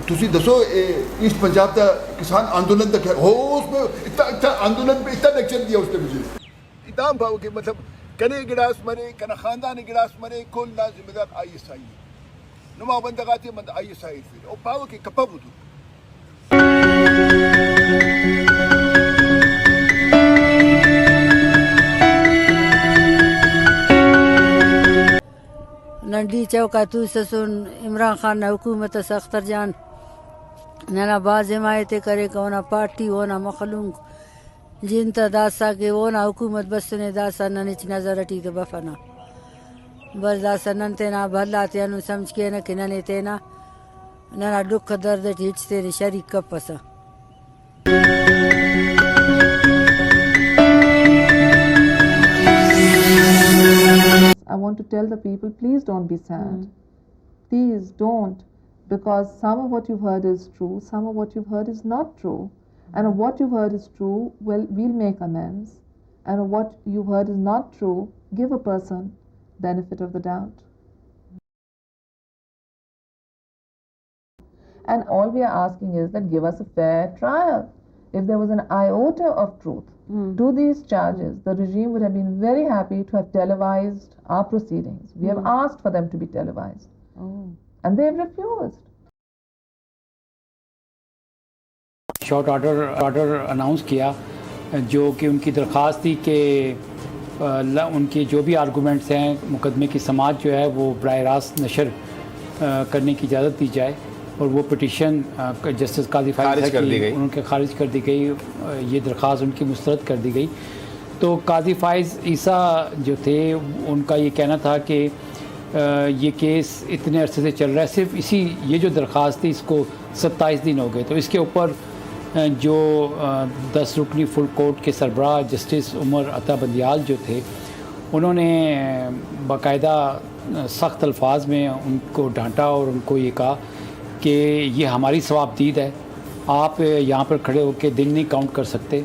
تسی دسو ایسٹ پنجاب کا کسان آندولن تک ہو اس میں اتنا آندولن پہ اتنا لیکچر دیا اس نے مجھے اتام بھاؤ کہ مطلب کنے گڑاس مرے کنا خاندان گڑاس مرے کل لا ذمہ دار آئی ایس آئی نما بندگاتی مند آئی ایس آئی پھر او پاو کہ کپا بدو ننڈی چوکا تو سسون عمران خان حکومت سختر جان نانا باز حمایت کرے کہ اونا پارٹی اونا مخلوق جنتا داسا کہ اونا حکومت بسنے داسا ننچ نظر اٹی تو بفنا بس داسا نن تینا بھلا تینو سمجھ کے نا کہ ننے تینا نانا دکھ درد ہچ تیرے شریک کپسا I want to tell the people, please don't be sad. Please don't, because some of what you've heard is true, some of what you've heard is not true. And of what you've heard is true, well, we'll make amends. And of what you've heard is not true, give a person benefit of the doubt. And all we are asking is that give us a fair trial. If there was an iota of truth to these charges, the regime would have been very happy to have televised our proceedings. We have asked for them to be televised. And they have refused. Short order announce کیا جو کہ ان کی درخواست تھی کہ ان کی جو بھی آرگومنٹس ہیں مقدمے کی سماعت جو ہے وہ براہ راست نشر کرنے کی اجازت دی جائے اور وہ پٹیشن جسٹس قاضی فائز ان کے خارج کر دی گئی یہ درخواست ان کی مسترد کر دی گئی تو قاضی فائز عیسیٰ جو تھے ان کا یہ کہنا تھا کہ یہ کیس اتنے عرصے سے چل رہا ہے صرف اسی یہ جو درخواست تھی اس کو 27 دن ہو گئے تو اس کے اوپر جو 10 رکنی فل کورٹ کے سربراہ جسٹس عمر عطا بندیال جو تھے انہوں نے باقاعدہ سخت الفاظ میں ان کو ڈانٹا اور ان کو یہ کہا کہ یہ ہماری ثوابدید ہے آپ یہاں پر کھڑے ہو کے دن نہیں کاؤنٹ کر سکتے.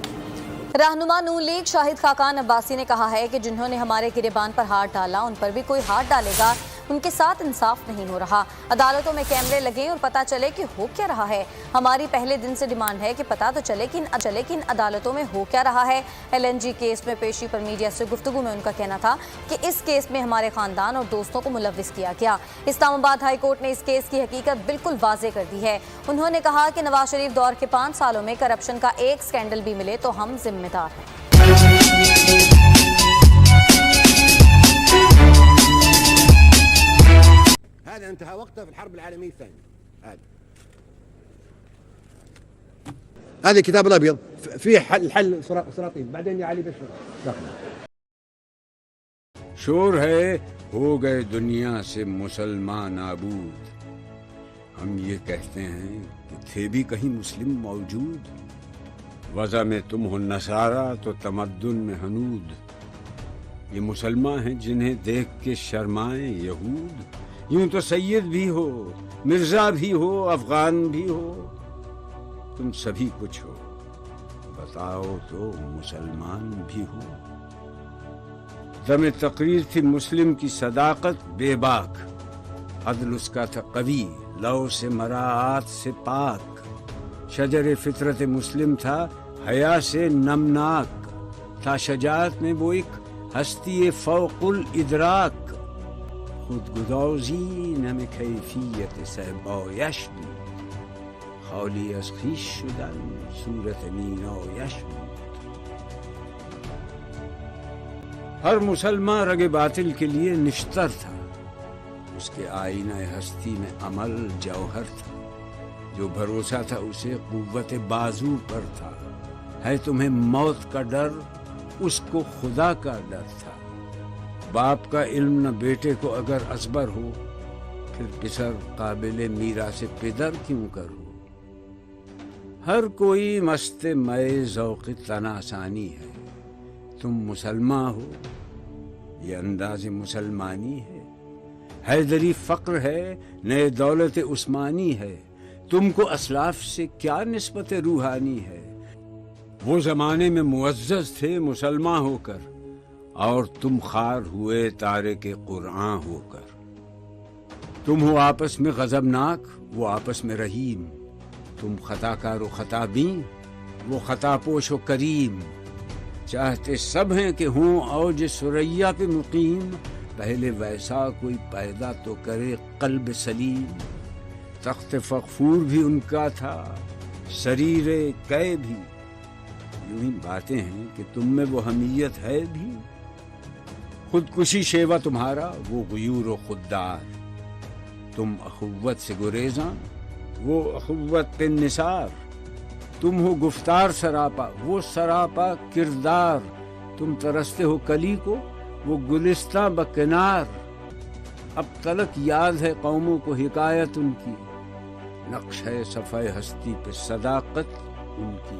رہنما نون لیگ شاہد خاقان عباسی نے کہا ہے کہ جنہوں نے ہمارے گریبان پر ہاتھ ڈالا ان پر بھی کوئی ہاتھ ڈالے گا ان کے ساتھ انصاف نہیں ہو رہا. عدالتوں میں کیمرے لگے اور پتہ چلے کہ ہو کیا رہا ہے. ہماری پہلے دن سے ڈیمانڈ ہے کہ پتہ تو چلے کہ ان عدالتوں میں ہو کیا رہا ہے. LNG کیس میں پیشی پر میڈیا سے گفتگو میں ان کا کہنا تھا کہ اس کیس میں ہمارے خاندان اور دوستوں کو ملوث کیا گیا. اسلام آباد ہائی کورٹ نے اس کیس کی حقیقت بالکل واضح کر دی ہے. انہوں نے کہا کہ نواز شریف دور کے 5 سالوں میں کرپشن کا ایک سکینڈل بھی ملے تو ہم ذمہ دار ہیں. هذا انتهى وقته في الحرب العالمية الثانية. هذا الكتاب الأبيض فيه حل سلاطين بعدين يا علي بشر. شور ہے ہو گئے دنیا سے مسلمان نابود. ہم یہ کہتے ہیں کہ تھے بھی کہیں مسلم موجود. وضع میں تم ہو نصارہ تو تمدن میں ہنود. یہ مسلمان ہیں جنہیں دیکھ کے شرمائیں یہود. یوں تو سید بھی ہو مرزا بھی ہو افغان بھی ہو تم سبھی کچھ ہو بتاؤ تو مسلمان بھی ہو. دم تقریر تھی مسلم کی صداقت بے باک. عدل اس کا تھا قوی لو سے مراعات سے پاک. شجر فطرت مسلم تھا حیا سے نمناک. تھا شجاعت میں وہ ایک ہستی فوق الادراک. خود گدازی نم کیفیت سربایش بود. خالی از خویش شدن صورت مینایش بود. ہر مسلمان رگ باطل کے لیے نشتر تھا. اس کے آئینہ ہستی میں عمل جوہر تھا. جو بھروسہ تھا اسے قوت بازو پر تھا. ہے تمہیں موت کا ڈر اس کو خدا کا ڈر تھا. باپ کا علم نہ بیٹے کو اگر ازبر ہو پھر پسر قابل میراث پدر کیوں کرو. ہر کوئی مست مئے ذوق تناسانی ہے. تم مسلمان ہو یہ انداز مسلمانی ہے. حیدری فقر ہے نئے دولت عثمانی ہے. تم کو اسلاف سے کیا نسبت روحانی ہے. وہ زمانے میں معزز تھے مسلمان ہو کر اور تم خار ہوئے تارک قرآن ہو کر. تم ہو آپس میں غضبناک وہ آپس میں رحیم. تم خطا کار و خطا بین، وہ خطا پوش و کریم. چاہتے سب ہیں کہ ہوں اوج ثریا پہ مقیم، پہلے ویسا کوئی پیدا تو کرے قلب سلیم. تخت فغفور بھی ان کا تھا، سریر قے بھی. یوں ہی باتیں ہیں کہ تم میں وہ حمیت ہے بھی. خودکشی شیوا تمہارا، وہ غیور و خوددار. تم اخوت سے گریزاں، وہ اخوت پہ نثار. تم ہو گفتار سراپا، وہ سراپا کردار. تم ترستے ہو کلی کو، وہ گلستہ بکنار. اب تلک یاد ہے قوموں کو حکایت ان کی، نقش ہے صفحہ ہستی پہ صداقت ان کی.